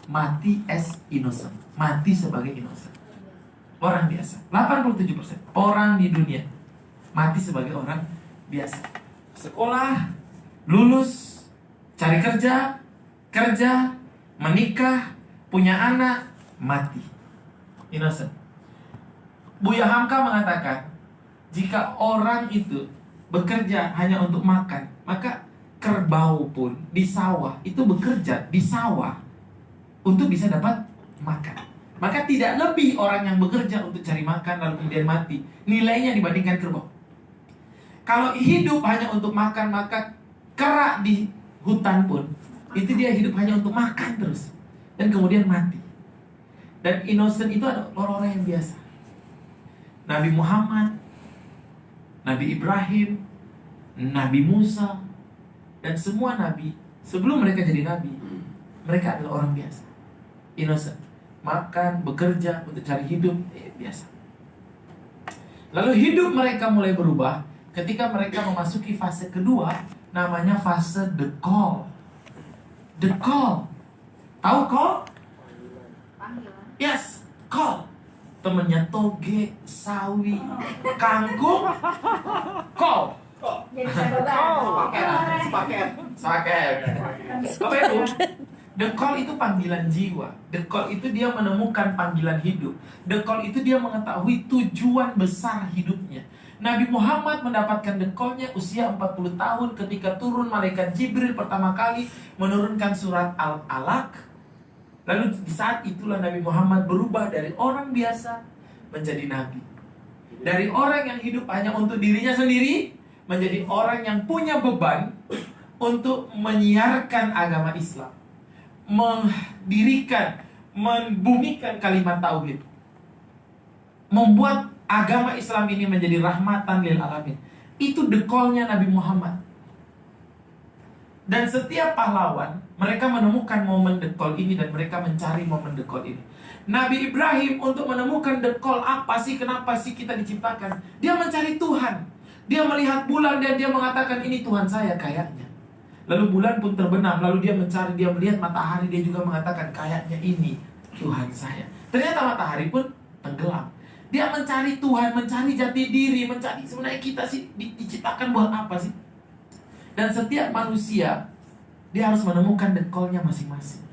mati as innocent, mati sebagai innocent. Orang biasa. 87% orang di dunia mati sebagai orang biasa. Sekolah, lulus, cari kerja, menikah, punya anak, mati. Innocent. Buya Hamka mengatakan, jika orang itu bekerja hanya untuk makan, maka kerbau pun di sawah itu bekerja di sawah untuk bisa dapat makan. Maka tidak lebih orang yang bekerja untuk cari makan lalu kemudian mati nilainya dibandingkan kerbau. Kalau hidup hanya untuk makan, maka kera di hutan pun itu dia hidup hanya untuk makan terus dan kemudian mati. Dan innocent itu adalah orang-orang yang biasa. Nabi Muhammad, Nabi Ibrahim, Nabi Musa, dan semua nabi sebelum mereka jadi nabi, mereka adalah orang biasa, innocent, makan, bekerja untuk cari hidup, biasa. Lalu hidup mereka mulai berubah ketika mereka memasuki fase kedua, namanya fase the call. The call, tahu call? Yes, call. Temennya toge, sawi, kangkung, call. Paket. Apa itu? The call itu panggilan jiwa. The call itu dia menemukan panggilan hidup. The call itu dia mengetahui tujuan besar hidupnya. Nabi Muhammad mendapatkan the call-nya usia 40 tahun ketika turun malaikat Jibril pertama kali menurunkan surat Al-Alaq. Lalu di saat itulah Nabi Muhammad berubah dari orang biasa menjadi nabi. Dari orang yang hidup hanya untuk dirinya sendiri menjadi orang yang punya beban untuk menyiarkan agama Islam, mendirikan, membumikan kalimat tauhid, membuat agama Islam ini menjadi rahmatan lil alamin. Itu the call-nya Nabi Muhammad. Dan setiap pahlawan, mereka menemukan momen the call ini dan mereka mencari momen the call ini. Nabi Ibrahim untuk menemukan the call, apa sih, kenapa sih kita diciptakan? Dia mencari Tuhan. Dia melihat bulan dan dia mengatakan, ini Tuhan saya kayaknya. Lalu bulan pun terbenam, lalu dia mencari, dia melihat matahari, dia juga mengatakan, kayaknya ini Tuhan saya. Ternyata matahari pun tenggelam. Dia mencari Tuhan, mencari jati diri, mencari sebenarnya kita sih diciptakan buat apa sih? Dan setiap manusia, dia harus menemukan the call-nya masing-masing.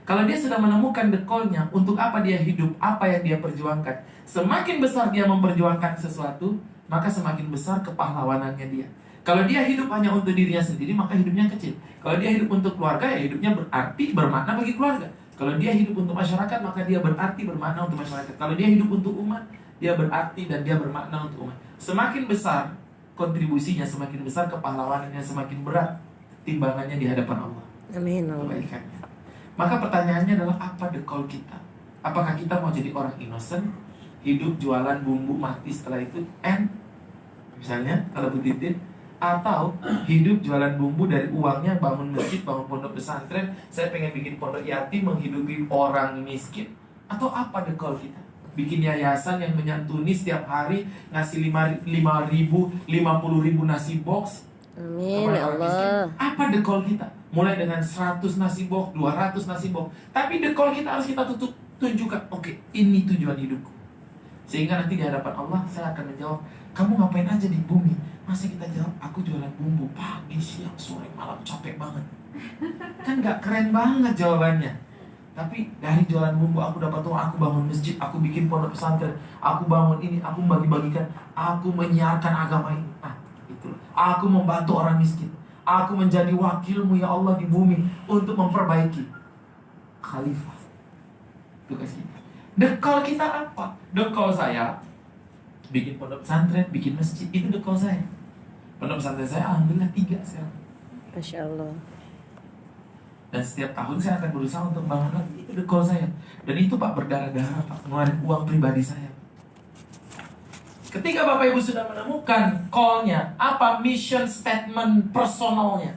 Kalau dia sudah menemukan the call-nya, untuk apa dia hidup, apa yang dia perjuangkan. Semakin besar dia memperjuangkan sesuatu, maka semakin besar kepahlawanannya dia. Kalau dia hidup hanya untuk dirinya sendiri, maka hidupnya kecil. Kalau dia hidup untuk keluarga, ya hidupnya berarti, bermakna bagi keluarga. Kalau dia hidup untuk masyarakat, maka dia berarti, bermakna untuk masyarakat. Kalau dia hidup untuk umat, dia berarti dan dia bermakna untuk umat. Semakin besar kontribusinya, semakin besar kepahlawanannya, semakin berat timbangannya di hadapan Allah. Amin. Kebaikannya. Maka pertanyaannya adalah, apa the call kita? Apakah kita mau jadi orang innocent, hidup jualan bumbu, mati setelah itu, misalnya kalau Bu Titin, atau hidup jualan bumbu dari uangnya, bangun masjid, bangun pondok pesantren, saya pengen bikin pondok yatim, menghidupi orang miskin, atau apa the call kita? Bikin yayasan yang menyantuni setiap hari, ngasih 5.000, 50.000 nasi box. Amin ya Allah. Apa the call kita? Mulai dengan 100 nasi box, 200 nasi box. Tapi the call kita harus kita tunjukkan, oke, ini tujuan hidupku. Sehingga nanti di hadapan Allah saya akan menjawab, kamu ngapain aja di bumi? Masa kita jawab, aku jualan bumbu pagi, siang, sore, malam, capek banget. Kan gak keren banget jawabannya. Tapi dari jualan bumbu aku dapat uang, aku bangun masjid, aku bikin pondok pesantren, aku bangun ini, aku bagi-bagikan, aku menyiarkan agama ini. Nah, itulah. Aku membantu orang miskin. Aku menjadi wakilmu ya Allah di bumi untuk memperbaiki khalifah. Tugas kita. The call kita apa? The call saya bikin pondok pesantren, bikin masjid, itu the call saya. Pondok pesantren saya alhamdulillah 3 sekarang. Masya Allah. Dan setiap tahun saya akan berusaha untuk bangun lagi. Itu the call saya. Dan itu Pak berdarah-darah Pak, ngeluarin uang pribadi saya. Ketika Bapak Ibu sudah menemukan call-nya, apa mission statement personalnya?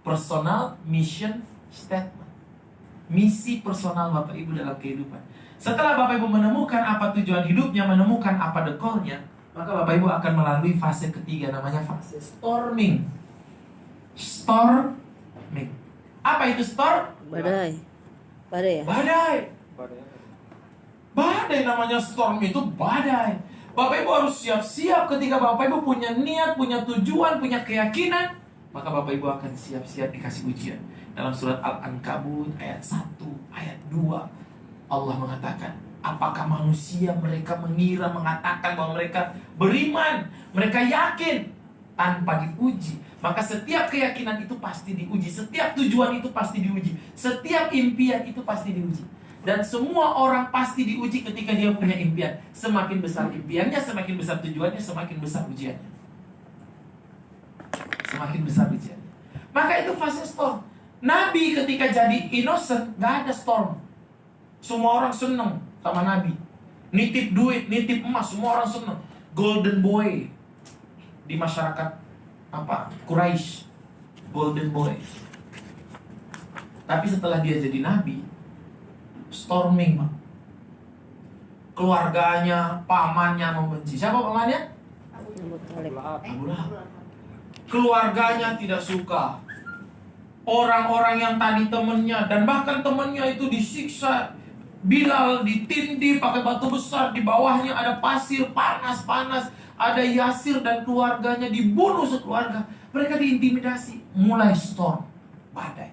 Personal mission statement. Misi personal Bapak Ibu dalam kehidupan. Setelah Bapak Ibu menemukan apa tujuan hidupnya, menemukan apa the call-nya, maka Bapak Ibu akan melalui fase ketiga, namanya fase storming. Storming. Apa itu storm? Badai. Badai ya? Badai. Badai namanya storm itu badai. Bapak Ibu harus siap-siap ketika Bapak Ibu punya niat, punya tujuan, punya keyakinan. Maka Bapak Ibu akan siap-siap dikasih ujian. Dalam surat Al-Ankabut ayat 1, ayat 2, Allah mengatakan, apakah manusia mereka mengira mengatakan bahwa mereka beriman, mereka yakin tanpa diuji. Maka setiap keyakinan itu pasti diuji, setiap tujuan itu pasti diuji, setiap impian itu pasti diuji. Dan semua orang pasti diuji ketika dia punya impian. Semakin besar impiannya, semakin besar tujuannya, semakin besar ujiannya. Semakin besar ujiannya. Maka itu fase storm. Nabi ketika jadi innocent, gak ada storm. Semua orang seneng sama Nabi. Nitip duit, nitip emas, semua orang seneng. Golden boy di masyarakat Quraisy. Golden boy. Tapi setelah dia jadi Nabi, storming, Pak. Keluarganya, pamannya membenci. Siapa pamannya? Abu Lahab. Keluarganya tidak suka. Orang-orang yang tadi temennya, dan bahkan temennya itu disiksa. Bilal ditindih pakai batu besar, di bawahnya ada pasir panas-panas. Ada Yasir dan keluarganya dibunuh sekeluarga. Mereka diintimidasi. Mulai storm, badai.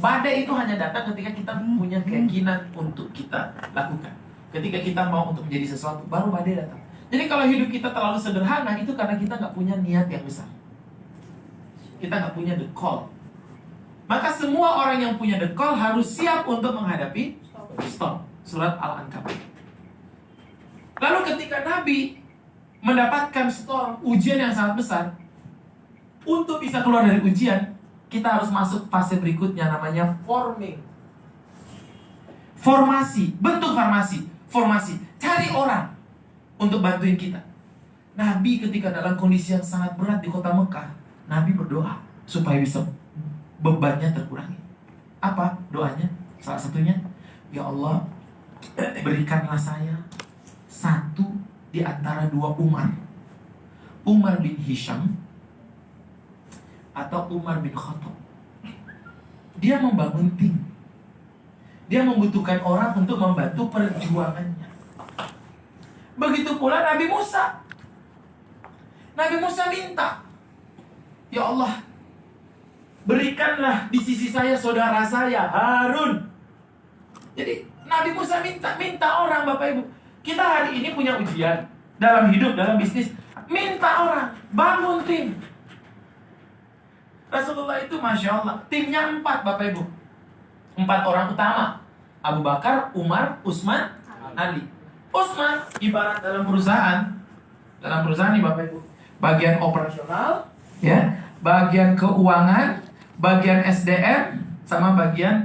Badai itu hanya datang ketika kita punya keyakinan untuk kita lakukan. Ketika kita mau untuk menjadi sesuatu, baru badai datang. Jadi kalau hidup kita terlalu sederhana, itu karena kita nggak punya niat yang besar. Kita nggak punya the call. Maka semua orang yang punya the call harus siap untuk menghadapi storm. Surat Al-Ankabut. Lalu ketika Nabi mendapatkan storm, ujian yang sangat besar, untuk bisa keluar dari ujian, kita harus masuk fase berikutnya, namanya forming. Formasi, bentuk formasi. Cari orang untuk bantuin kita. Nabi ketika dalam kondisi yang sangat berat di kota Mekah, Nabi berdoa supaya bisa bebannya terkurangi. Apa doanya? Salah satunya, ya Allah, berikanlah saya satu di antara dua Umar. Umar bin Hisham atau Umar bin Khattab. Dia membangun tim. Dia membutuhkan orang untuk membantu perjuangannya. Begitu pula Nabi Musa. Nabi Musa minta, ya Allah, berikanlah di sisi saya saudara saya Harun. Jadi Nabi Musa minta orang, Bapak Ibu. Kita hari ini punya ujian dalam hidup, dalam bisnis. Minta orang, bangun tim. Rasulullah itu Masya Allah, timnya 4, Bapak Ibu. 4 orang utama, Abu Bakar, Umar, Utsman, Ali. Utsman ibarat dalam perusahaan nih Bapak Ibu, bagian operasional, ya, bagian keuangan, bagian SDM, sama bagian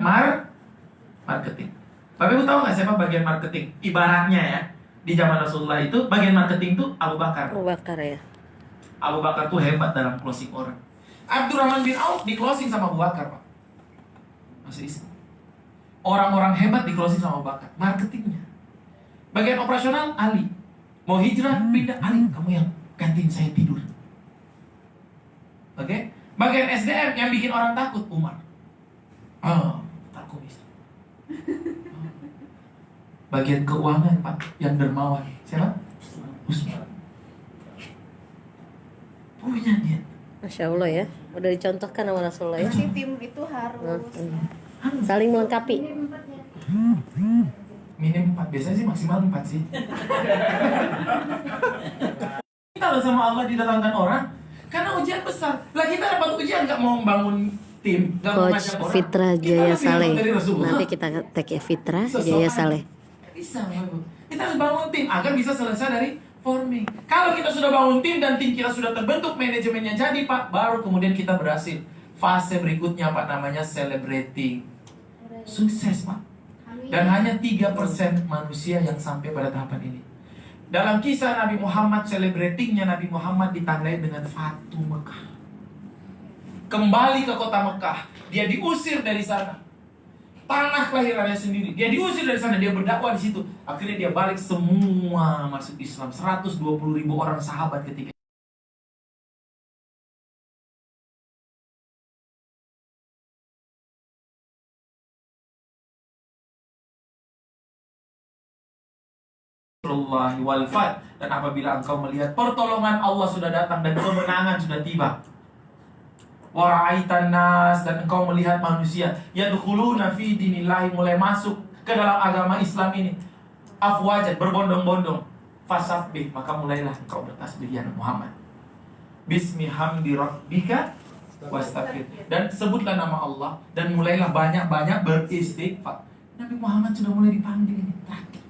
marketing. Bapak Ibu tahu nggak siapa bagian marketing? Ibaratnya ya, di zaman Rasulullah itu bagian marketing itu Abu Bakar. Abu Bakar ya. Abu Bakar tuh hebat dalam closing orang. Abdurrahman bin Auf di closing sama Abu Bakar, Pak. Masih Islam. Orang-orang hebat di closing sama Abu Bakar. Marketingnya. Bagian operasional Ali. Mau hijrah pindah Ali. Kamu yang gantiin saya tidur. Oke? Bagian SDM yang bikin orang takut Umar. Takut Islam. Bagian keuangan, Pak, yang dermawan. Siapa? Utsman. Punya dia. Masya Allah ya. Udah dicontohkan sama Rasulullah ya. Jadi tim itu harus Saling melengkapi. Minim 4, biasanya sih maksimal 4 sih. Kalau sama Allah didatangkan orang, karena ujian besar. Lah kita dapat ujian nggak mau membangun tim, nggak mau Coach ngajak orang. Fitra Kita Jaya lebih Saleh. dapat dari Rasulullah. Nanti kita tag ya, Fitra Sesuatu Jaya aja. Saleh. Bisa, Bapak. Kita harus bangun tim agar bisa selesai dari forming. Kalau kita sudah bangun tim dan tim kita sudah terbentuk, manajemennya jadi, Pak, baru kemudian kita berhasil. Fase berikutnya, Pak, namanya celebrating. Sukses, Pak. Dan hanya 3% manusia yang sampai pada tahapan ini. Dalam kisah Nabi Muhammad, celebratingnya Nabi Muhammad ditandai dengan Fatu Mekah. Kembali ke kota Mekah. Dia diusir dari sana. Tanah kelahirannya sendiri. Dia diusir dari sana, dia berdakwah di situ. Akhirnya dia balik, semua masuk Islam. 120.000 orang sahabat ketika wal fath, dan apabila engkau melihat pertolongan Allah sudah datang dan kemenangan sudah tiba. Wa ra'aitan nas, dan engkau melihat manusia yadkhuluna fi dinillahi, mulai masuk ke dalam agama Islam ini afwajan, berbondong-bondong. Fasabbih, maka mulailah engkau bertasbih ya Muhammad. Bismi hamdi rabbika wastaghfir, dan sebutlah nama Allah dan mulailah banyak-banyak beristighfar. Nabi Muhammad sudah mulai dipanggil ini terakhir.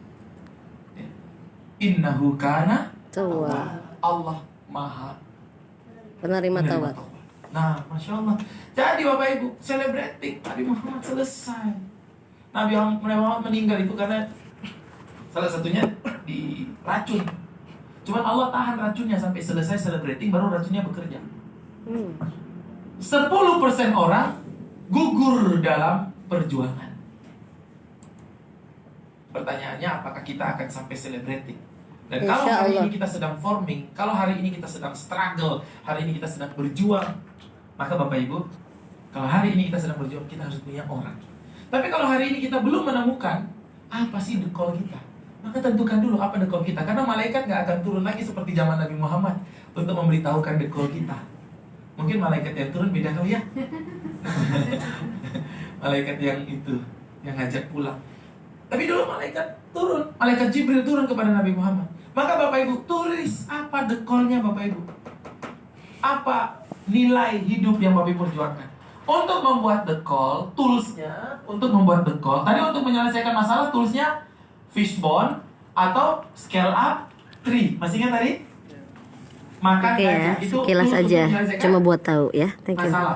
Innahu kana Tawwab. Allah Maha Penerima taubat. Nah, Masya Allah. Jadi Bapak Ibu, celebrating Nabi Muhammad selesai. Nabi Muhammad meninggal itu karena salah satunya diracun. Cuman Allah tahan racunnya sampai selesai celebrating, baru racunnya bekerja. 10% orang gugur dalam perjuangan. Pertanyaannya, apakah kita akan sampai celebrating? Dan kalau Insya hari Allah. ini kita sedang forming, kalau hari ini kita sedang struggle, hari ini kita sedang berjuang, maka Bapak Ibu, kalau hari ini kita sedang berjuang, kita harus punya orang. Tapi kalau hari ini kita belum menemukan apa sih the call kita, maka tentukan dulu apa the call kita. Karena malaikat gak akan turun lagi seperti zaman Nabi Muhammad untuk memberitahukan the call kita. Mungkin malaikat yang turun beda kali ya. Malaikat yang itu, yang ngajak pulang. Tapi dulu malaikat turun, malaikat Jibril turun kepada Nabi Muhammad. Maka Bapak Ibu, tulis apa the call-nya Bapak Ibu. Apa nilai hidup yang Bapak Ibu perjuangkan. Untuk membuat the call, toolsnya untuk membuat the call. Tadi untuk menyelesaikan masalah, toolsnya fishbone atau scale up tree. Masih ingat tadi? Makan Oke ya, kaca. Itu sekilas tools untuk aja. menyelesaikan Cuma buat tahu ya. Thank you. masalah.